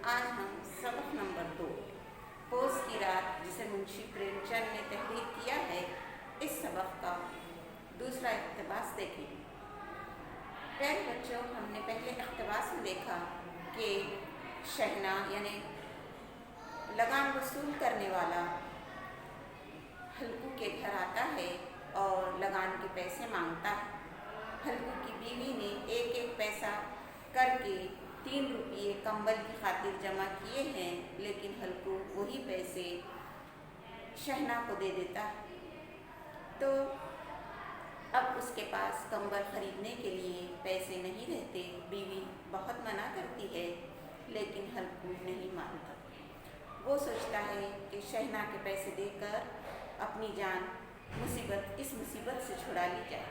आज हम सबक नंबर 2 पोस की रात जिसे मुंशी प्रेमचंद ने तहरीर किया है, इस सबक का दूसरा इक़्तिबास देखेंगे। प्यारे बच्चों, हमने पहले इक़्तिबास में देखा कि शहना यानी लगान वसूल करने वाला हल्कू के घर आता है और लगान के पैसे मांगता है। हल्कू की बीवी ने एक एक पैसा करके 3 रुपये कंबल की खातिर जमा किए हैं, लेकिन हल्कू वही पैसे शहना को दे देता है। तो अब उसके पास कंबल खरीदने के लिए पैसे नहीं रहते। बीवी बहुत मना करती है, लेकिन हल्कू नहीं मानता। वो सोचता है कि शहना के पैसे देकर अपनी जान इस मुसीबत से छुड़ा ली जाए।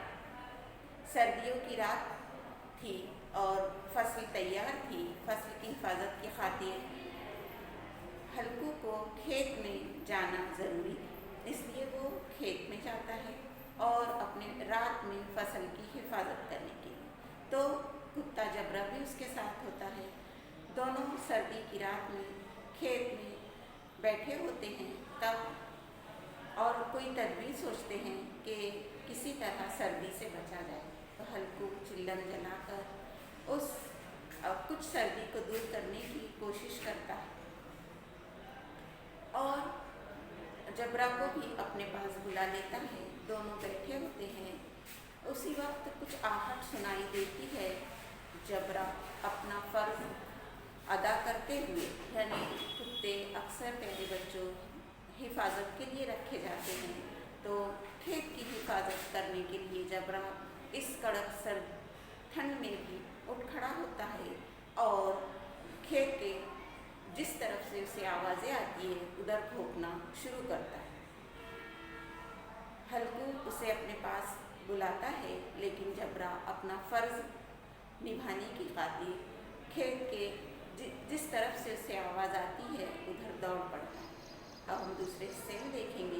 सर्दियों की रात थी और फसल तैयार थी। फसल की हिफाजत की खातिर हल्कू को खेत में जाना ज़रूरी था, इसलिए वो खेत में जाता है और अपने रात में फसल की हिफाजत करने के लिए। तो कुत्ता जबरा भी उसके साथ होता है। दोनों सर्दी की रात में खेत में बैठे होते हैं तब और कोई तदबीर सोचते हैं कि किसी तरह सर्दी से बचा जाए। तो हल्कू चिल्लम जलाकर कुछ सर्दी को दूर करने की कोशिश करता है और जबरा को भी अपने पास बुला लेता है। दोनों बैठे होते हैं। उसी वक्त कुछ आहट सुनाई देती है। जबरा अपना फ़र्ज़ अदा करते हुए, यानी कुत्ते अक्सर प्यारे बच्चों हिफाजत के लिए रखे जाते हैं, तो खेत की हिफाजत करने के लिए जबरा इस कड़क सर्द ठंड में भी उठ खड़ा होता है और खेत के जिस तरफ से उसे आवाज़ें आती है उधर भौंकना शुरू करता है। हल्कू उसे अपने पास बुलाता है, लेकिन जबरा अपना फ़र्ज़ निभाने की खातिर खेत के जिस तरफ से उसे आवाज़ आती है उधर दौड़ पड़ता है। अब हम दूसरे हिस्से में देखेंगे।